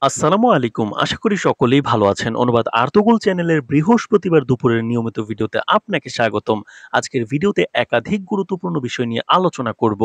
আসসালামু আলাইকুম। আশা করি সকলেই ভালো আছেন। অনুবাদ আর্তুগল চ্যানেলের বৃহস্পতিবার দুপুরের নিয়মিত ভিডিওতে আপনাকে স্বাগতম। আজকের ভিডিওতে একাধিক গুরুত্বপূর্ণ বিষয় নিয়ে আলোচনা করব।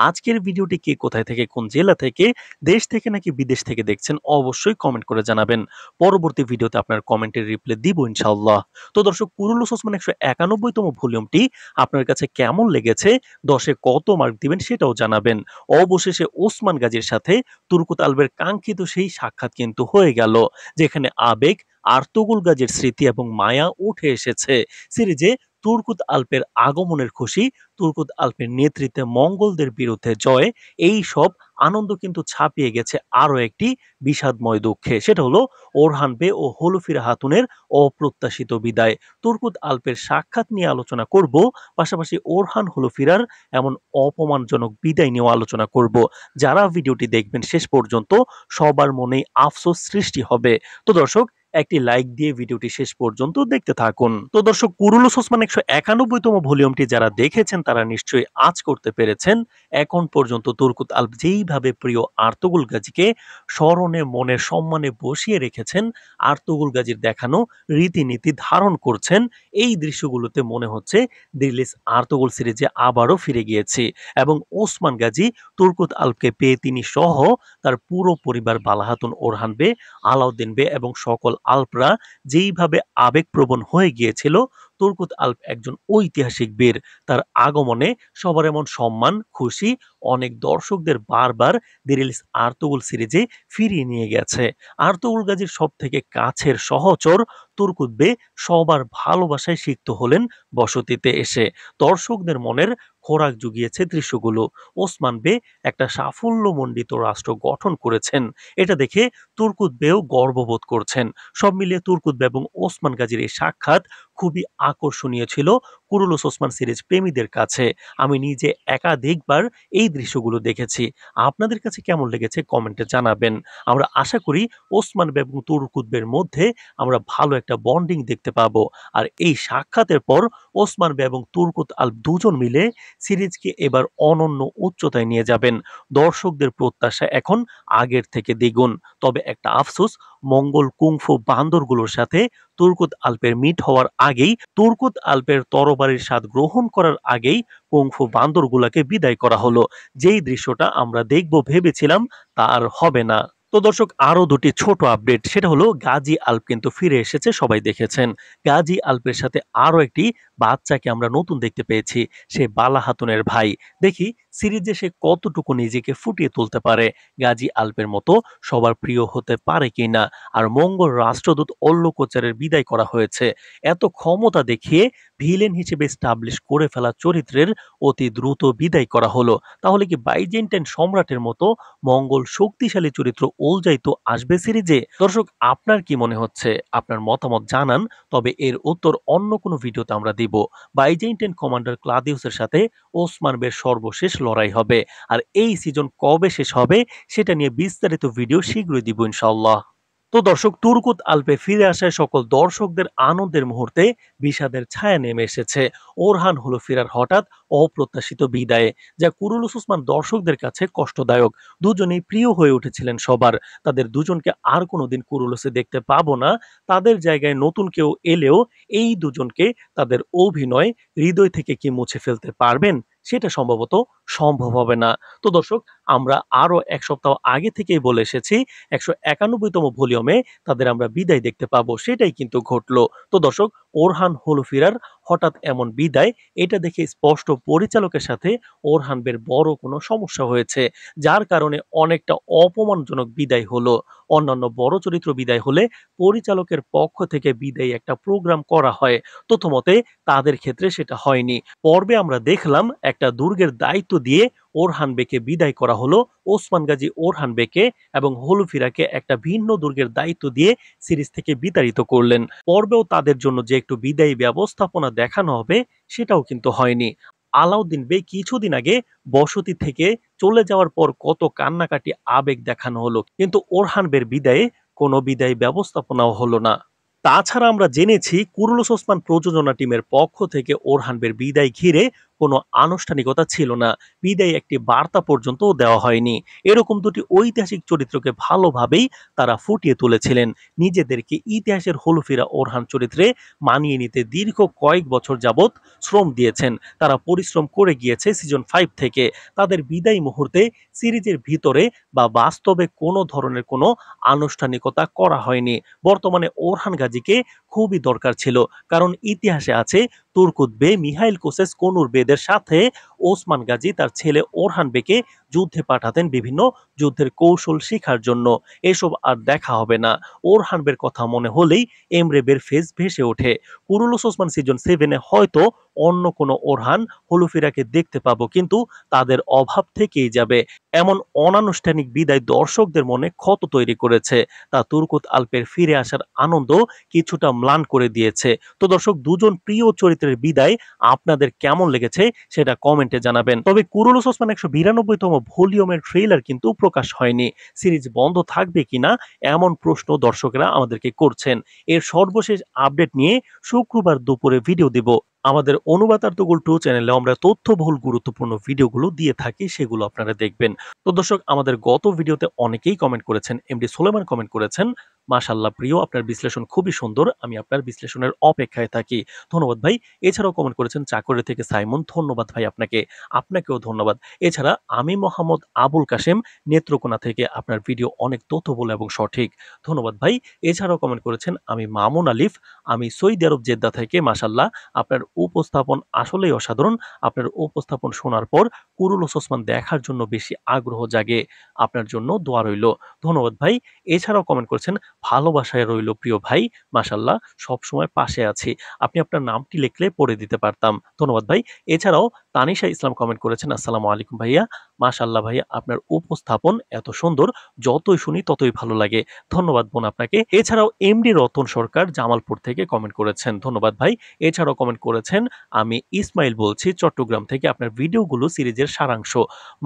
আজকের ভিডিওটি কে কোথায় থেকে, কোন জেলা থেকে, দেশ থেকে নাকি বিদেশ থেকে দেখছেন অবশ্যই কমেন্ট করে জানাবেন। পরবর্তী ভিডিওতে আপনার কমেন্টের রিপ্লাই দিব ইনশাআল্লাহ। তো দর্শক, কুরুলুস ওসমান ১৯১ তম ভলিউমটি আপনার কাছে কেমন লেগেছে, ১০ এ কত মার্ক দিবেন সেটাও জানাবেন। অবশেষে ওসমান গাজীর সাথে তুর্কুত আলবের কাঙ্ক্ষিত সেই সাক্ষাৎ কিন্তু হয়ে গেল, যেখানে আবেগ, আর্তুগল গাজীর স্মৃতি এবং মায়া উঠে এসেছে। সিরিজে তুর্কুত আল্পের আগমনের খুশি, তুর্কুত আল্পের নেতৃত্বে মঙ্গলদের বিরুদ্ধে জয়, এই সব আনন্দ কিন্তু ছাপিয়ে গেছে আরো একটি বিষাদময় দুঃখে। সেটা হলো ওরহান বে ও হলুফিরা হাতুনের অপ্রত্যাশিত বিদায়। তুর্কুত আল্পের সাক্ষাৎ নিয়ে আলোচনা করব, পাশাপাশি ওরহান হলুফিরার এমন অপমানজনক বিদায় নিয়েও আলোচনা করব। যারা ভিডিওটি দেখবেন শেষ পর্যন্ত সবার মনেই আফসোস সৃষ্টি হবে। তো দর্শক, একটি লাইক দিয়ে ভিডিওটি শেষ পর্যন্ত দেখতে থাকুন। তো দর্শক, কুরুলুস ওসমান ১৯১ তম ভলিউমটি যারা দেখেছেন তারা নিশ্চয়ই আঁচ করতে পেরেছেন এখন পর্যন্ত তুর্কুত আল্প যেইভাবে প্রিয় আর্তুগল গাজীকে স্মরণে মনের সম্মানে বসিয়ে রেখেছেন, আর্তুগল গাজীর দেখানো রীতিনীতি ধারণ করছেন, এই দৃশ্যগুলোতে মনে হচ্ছে দিল্লিস আর্তুগল সিরিজে আবারও ফিরে গিয়েছি। এবং ওসমান গাজী তুর্কুত আল্পকে পেয়ে তিনি সহ তার পুরো পরিবার বালাহাতুন ওরহান বে, আলাউদ্দিন বে এবং সকল আল্পরা যেইভাবে আবেগপ্রবণ হয়ে গিয়েছিল, তুর্কুত আল্প একজন ঐতিহাসিক বীর। তার আগমনে সবার এমন সম্মান, খুশি, অনেক দর্শকদের বারবার দিরিলিস আর্তুগল সিরিজে ফিরিয়ে নিয়ে গেছে। আর্তুগল গাজীর সব থেকে কাছের সহচর তুর্কুত বে সবার ভালোবাসায় সিক্ত হলেন বসতিতে এসে। দর্শকদের মনের খোরাক জুগিয়েছে দৃশ্যগুলো। ওসমান বে একটা সাফল্যমণ্ডিত রাষ্ট্র গঠন করেছেন, এটা দেখে তুর্কুত বেও গর্ববোধ করছেন। সব মিলিয়ে তুর্কুত বে এবং ওসমান গাজীর এই সাক্ষাৎ খুবই আকর্ষণীয় ছিল কুরুলুস ওসমান সিরিজ প্রেমীদের কাছে। আমি নিজে একাধিকবার এই দৃশ্যগুলো দেখেছি। আপনাদের কাছে কেমন লেগেছে কমেন্টে জানাবেন। আমরা আশা করি ওসমান বে এবং তুর্কুত বের মধ্যে আমরা ভালো একটা বন্ডিং দেখতে পাবো। আর এই সাক্ষাতের পর ওসমান বে এবং তুর্কুত আল্প দুজন মিলে সিরিজকে এবার অনন্য উচ্চতায় নিয়ে যাবেন। দর্শকদের প্রত্যাশা এখন আগের থেকে দ্বিগুণ। তবে একটা আফসোস, মঙ্গল কুংফু বান্দরগুলোর সাথে তুর্কুত আল্পের মিট হওয়ার আগেই, তুর্কুত আল্পের তরবারির স্বাদ গ্রহণ করার আগেই কুংফু বান্দরগুলাকে বিদায় করা হলো। যেই দৃশ্যটা আমরা দেখব ভেবেছিলাম তা আর হবে না। তো দর্শক, আরো দুটি ছোট আপডেট, সেটা হলো গাজী আল্প কিন্তু ফিরে এসেছে, সবাই দেখেছেন। গাজী আল্পের সাথে আরো একটি বাচ্চাকে আমরা নতুন দেখতে পেয়েছি, সে বালা হাতুনের ভাই। দেখি সিরিজে সে কতটুকু নিজেকে ফুটিয়ে তুলতে পারে, গাজী আল্পের মতো সবার প্রিয় হতে পারে কিনা। আর মঙ্গল রাষ্ট্রদূত অল্লকোচারের বিদায় করা হয়েছে। এত ক্ষমতা দেখিয়ে ভিলেন হিসেবে স্টাবলিশ করে ফেলা চরিত্রের অতি দ্রুত বিদায় করা হলো। তাহলে কি বাইজেন্টাইন সম্রাটের মতো মঙ্গল শক্তিশালী চরিত্র ওলজাইতো আসবে সিরিজে? দর্শক, আপনার কি মনে হচ্ছে? আপনার মতামত জানান। তবে এর উত্তর অন্য কোনো ভিডিওতে আমরা দিব। বাইজেন্টাইন কমান্ডার ক্লাদিউসের সাথে ওসমান বের সর্বশেষ লড়াই হবে। আর এই সিজন কবে শেষ হবে সেটা নিয়ে বিস্তারিত ভিডিও শীঘ্রই দিব ইনশাআল্লাহ। তো দর্শক, তুর্কুত আল্পে ফিরে আসায় সকল দর্শকদের আনন্দের মুহূর্তে বিষাদের ছায়া নেমে এসেছে। ওরহান হলো ফিরার হঠাৎ অপ্রত্যাশিত বিদায়ে, যা কুরুলুস ওসমান দর্শকদের কাছে কষ্টদায়ক। দুজনেই প্রিয় হয়ে উঠেছিলেন সবার। তাদের দুজনকে আর কোনোদিন কুরুলুসে দেখতে পাবো না। তাদের জায়গায় নতুন কেউ এলেও এই দুজনকে তাদের অভিনয় হৃদয় থেকে কি মুছে ফেলতে পারবেন সেটা সম্ভবত সম্ভব হবে না। তো দর্শক, আমরা আরো এক সপ্তাহ আগে থেকেই বলে এসেছি ১৯১ তম ভলিউমে তাদের আমরা বিদায় দেখতে পাবো, সেটাই কিন্তু ঘটলো। তো দর্শক, ওরহান হলো ফিরার হঠাৎ এমন বিদায়, এটা দেখে স্পষ্ট পরিচালকের সাথে ওরহান বের বড় কোনো সমস্যা হয়েছে, যার কারণে অনেকটা অপমানজনক বিদায় হলো। অন্যান্য বড় চরিত্র বিদায় হলে পরিচালকের পক্ষ থেকে বিদায়ী একটা প্রোগ্রাম করা হয়, তথ্যমতে তাদের ক্ষেত্রে সেটা হয়নি। পর্বে আমরা দেখলাম একটা দুর্গের দায়িত্ব দিয়ে ওরহান বেকে বিদায় করা হলো। ওসমান গাজী ওরহান বেকে এবং হলুফিরাকে একটা ভিন্ন দুর্গের দায়িত্ব দিয়ে সিরিজ থেকে বিতাড়িত করলেন। পর্বেও তাদের জন্য যে একটু বিদায়ী ব্যবস্থাপনা দেখানো হবে সেটাও কিন্তু হয়নি। আলাউদ্দিন বে কিছুদিন আগে বসতি থেকে চলে যাওয়ার পর কত কান্নাকাটি আবেগ দেখানো হলো, কিন্তু ওরহান বের বিদায়ে কোনো বিদায়ী ব্যবস্থাপনাও হলো না। তাছাড়া আমরা জেনেছি কুরুলুস ওসমান প্রযোজনা টিমের পক্ষ থেকে ওরহান বের বিদায় ঘিরে কোনো আনুষ্ঠানিকতা ছিল না, বিদায়ী একটি বার্তা পর্যন্ত দেওয়া হয়নি। এরকম দুটি ঐতিহাসিক চরিত্রকে ভালোভাবেই তারা ফুটিয়ে তুলেছিলেন। নিজেদেরকে ইতিহাসের হলুফিরা ওরহান চরিত্রে মানিয়ে নিতে দীর্ঘ কয়েক বছর যাবৎ শ্রম দিয়েছেন। তারা পরিশ্রম করে গিয়েছে সিজন 5 থেকে। তাদের বিদায়ী মুহূর্তে সিরিজের ভিতরে বা বাস্তবে কোনো ধরনের কোনো আনুষ্ঠানিকতা করা হয়নি। বর্তমানে ওরহান গাজীকে খুবই দরকার ছিল, কারণ ইতিহাসে আছে তুর্কুত বে মিহাইল কোসেস কনুর বেদের সাথে ওসমান গাজী তার ছেলে ওরহান বেকে যুদ্ধে পাঠাতেন বিভিন্ন যুদ্ধের কৌশল শেখার জন্য। এসব আর দেখা হবে না। ওরহান বের কথা মনে হলেই এমরে বের ফেস ভেসে ওঠে। কুরুলুস ওসমান সিজন 7-এ হয়তো অন্য কোনো ওরহান হলুফিরাকে দেখতে পাবো, কিন্তু তাদের অভাব থেকেই যাবে। এমন অনানুষ্ঠানিক বিদায় দর্শকদের মনে ক্ষত তৈরি করেছে। তা তুর্কুত আল্পের ফিরে আসার আনন্দ কিছুটা ম্লান করে দিয়েছে। তো দর্শক, দুজন প্রিয় চরিত্রের বিদায় আপনাদের কেমন লেগেছে সেটা কমেন্টে জানাবেন। তবে কুরুলুস ওসমান 192তম ভলিউমের ট্রেইলার কিন্তু প্রকাশ হয়নি। সিরিজ বন্ধ থাকবে কিনা এমন প্রশ্ন দর্শকরা আমাদেরকে করছেন। এর সর্বশেষ আপডেট নিয়ে শুক্রবার দুপুরে ভিডিও দিব। আমাদের অনুবাদার্থগুল 2 চ্যানেলে আমরা তথ্যবহুল গুরুত্বপূর্ণ ভিডিওগুলো দিয়ে থাকি, সেগুলো আপনারা দেখবেন। তো দর্শক, আমাদের গত ভিডিওতে অনেকেই কমেন্ট করেছেন। এমডি সুলেমান কমেন্ট করেছেন, মাশাআল্লাহ প্রিয়, আপনার বিশ্লেষণ খুবই সুন্দর, আমি আপনার বিশ্লেষণের অপেক্ষায় থাকি। ধন্যবাদ ভাই। এছাড়াও কমেন্ট করেছেন চাকরি থেকে সাইমন, ধন্যবাদ ভাই আপনাকে। আপনাকেও ধন্যবাদ। এছাড়া আমি মোহাম্মদ আবুল কাশেম নেত্রকোনা থেকে, আপনার ভিডিও অনেক তথ্যবহুল এবং সঠিক। ধন্যবাদ ভাই। এছাড়াও কমেন্ট করেছেন আমি মামুন আলিফ, আমি সৌদি আরব জেদ্দা থেকে, মাশাআল্লাহ আপনার উপস্থাপন আসলেই অসাধারণ। আপনার উপস্থাপন শোনার পর কুরুলুস ওসমান দেখার জন্য বেশি আগ্রহ জাগে। আপনার জন্য দোয়া রইল। ধন্যবাদ ভাই। এছাড়াও কমেন্ট করেছেন ভালোবাসায় রইল প্রিয় ভাই, মাশাআল্লাহ সবসময় পাশে আছি। আপনি আপনার নামটি লিখলে পড়ে দিতে পারতাম। ধন্যবাদ ভাই। এছাড়াও তানিশা ইসলাম কমেন্ট করেছেন, আসসালামু আলাইকুম ভাইয়া, মাশাআল্লাহ ভাইয়া আপনার উপস্থাপন এত সুন্দর, যতই শুনি ততই ভালো লাগে। ধন্যবাদ বোন আপনাকে। এছাড়াও এমডি রতন সরকার জামালপুর থেকে কমেন্ট করেছেন, ধন্যবাদ ভাই। এছাড়াও কমেন্ট করেছেন আমি ইসমাইল বলছি চট্টগ্রাম থেকে, আপনার ভিডিওগুলো সিরিজের সারাংশ।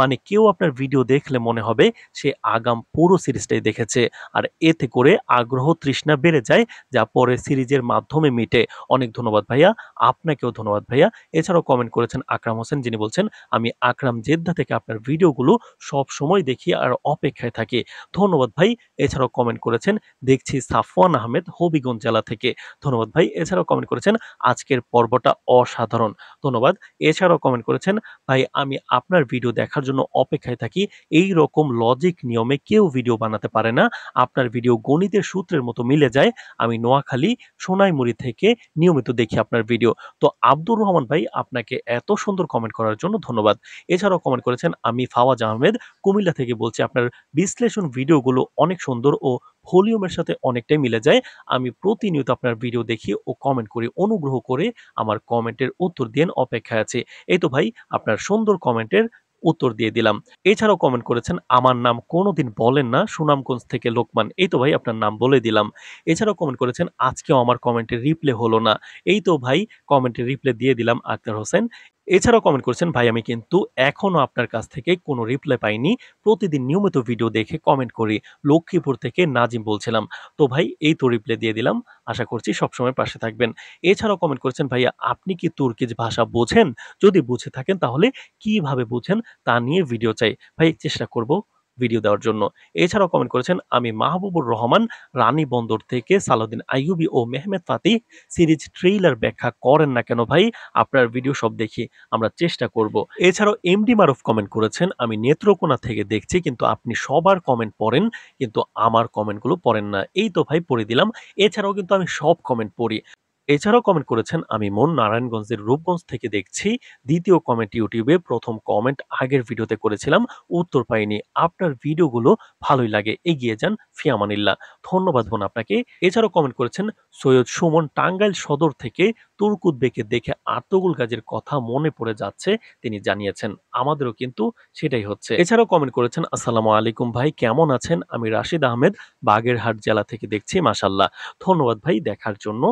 মানে কেউ আপনার ভিডিও দেখলে মনে হবে সে আগাম পুরো সিরিজটাই দেখেছে, আর এতে করে আগ্রহ তৃষ্ণা বেড়ে যায়, যা পরে সিরিজের মাধ্যমে মিটে। অনেক ধন্যবাদ ভাইয়া। আপনাকেও ধন্যবাদ ভাইয়া। এছাড়াও কমেন্ট করেছেন আকরাম হোসেন, যিনি বলছেন আমি আকরাম জেদ্দা থেকে আপনার ভিডিওগুলো সব সময় দেখি আর অপেক্ষায় থাকি। ধন্যবাদ ভাই। এছাড়াও কমেন্ট করেছেন দেখছি সাফওয়ান আহমেদ হবিগঞ্জ জেলা থেকে। ধন্যবাদ ভাই। এছাড়াও কমেন্ট করেছেন আজকের পর্বটা অসাধারণ। ধন্যবাদ। এছাড়াও কমেন্ট করেছেন ভাই আমি আপনার ভিডিও দেখার জন্য অপেক্ষায় থাকি। এই রকম লজিক নিয়মে কেউ ভিডিও বানাতে পারে না। আপনার ভিডিও গণিতের সূত্রের মতো মিলে যায়। আমি নোয়াখালী সোনাইমুড়ি থেকে নিয়মিত দেখি আপনার ভিডিও। তো আব্দুর রহমান ভাই, আপনাকে এত সুন্দর কমেন্ট করার জন্য ধন্যবাদ। এছাড়াও কমেন্ট করেছেন আমি ফাওয়াজ আহমেদ কুমিল্লা থেকে বলছি, আপনার বিশ্লেষণ ভিডিওগুলো অনেক সুন্দর ও ভলিউমের সাথে অনেকটাই মিলে যায়। আমি প্রতিনিয়ত আপনার ভিডিও দেখি ও কমেন্ট করি। অনুগ্রহ করে আমার কমেন্টের উত্তর দিন, অপেক্ষায় আছে। এই তো ভাই, আপনার সুন্দর কমেন্টের উত্তর দিয়ে দিলাম। এছাড়াও কমেন্ট করেছেন আমার নাম কোনোদিন বলেন না, সুনামগঞ্জ থেকে লোকমান। এই তো ভাই, আপনার নাম বলে দিলাম। এছাড়াও কমেন্ট করেছেন আজকেও আমার কমেন্টের রিপ্লে হলো না। এই তো ভাই, কমেন্টের রিপ্লে দিয়ে দিলাম আক্তার হোসেন। এছাড়াও কমেন্ট করেছেন ভাই আমি কিন্তু এখনো আপনার কাছ থেকে কোনো রিপ্লাই পাইনি। প্রতিদিন নিয়মিত ভিডিও দেখে কমেন্ট করি। লক্ষ্মীপুর থেকে নাজিম বলছিলাম। তো ভাই এই তো রিপ্লাই দিয়ে দিলাম। আশা করছি সবসময় পাশে থাকবেন। এছাড়াও কমেন্ট করেছেন ভাইয়া আপনি কি তুর্কিজ ভাষা বোঝেন? যদি বুঝে থাকেন তাহলে কিভাবে বুঝেন তা নিয়ে ভিডিও চাই। ভাই চেষ্টা করব ভিডিও দেওয়ার জন্য। এছাড়াও কমেন্ট করেছেন আমি মাহবুবুর রহমান রানী বন্দর থেকে, সালাউদ্দিন আইয়ুবী ও মেহমেদ ফাতিহ সিরিজ ট্রেইলার ব্যাখ্যা করেন না কেন ভাই? আপনার ভিডিও সব দেখি, আমরা চেষ্টা করব। এছাড়াও এমডি মারুফ কমেন্ট করেছেন আমি নেত্রকোনা থেকে দেখছি, কিন্তু আপনি সবার কমেন্ট পড়েন কিন্তু আমার কমেন্টগুলো পড়েন না। এই তো ভাই পড়ে দিলাম। এছাড়াও কিন্তু আমি সব কমেন্ট পড়ি। এছাড়াও কমেন্ট করেছেন আমি মন নারায়ণগঞ্জের রূপগঞ্জ থেকে দেখছি। দ্বিতীয় কমেন্ট ইউটিউবে, প্রথম কমেন্ট আগের ভিডিওতে করেছিলাম, উত্তর পাইনি। আপনার ভিডিওগুলো ভালোই লাগে, এগিয়ে যান, ফি আমানিল্লাহ। ধন্যবাদ বোন আপনাকে। এছাড়াও কমেন্ট করেছেন সৈয়দ সুমন টাঙ্গাইল সদর থেকে, তুর্কুদ্বেকে দেখে আর্তুগরুল গাজীর কথা মনে পড়ে যাচ্ছে, তিনি জানিয়েছেন। আমাদেরও কিন্তু সেটাই হচ্ছে। এছাড়াও কমেন্ট করেছেন আসসালামু আলাইকুম ভাই, কেমন আছেন? আমি রাশিদ আহমেদ বাগেরহাট জেলা থেকে দেখছি, মাশাআল্লাহ। ধন্যবাদ ভাই দেখার জন্য।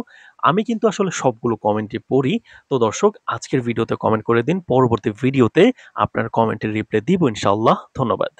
আমি কিন্তু আসলে সবগুলো কমেন্টই পড়ি। তো দর্শক, আজকের ভিডিওতে কমেন্ট করে দিন। পরবর্তী ভিডিওতে আপনার কমেন্টের রিপ্লাই দিব ইনশাআল্লাহ। ধন্যবাদ।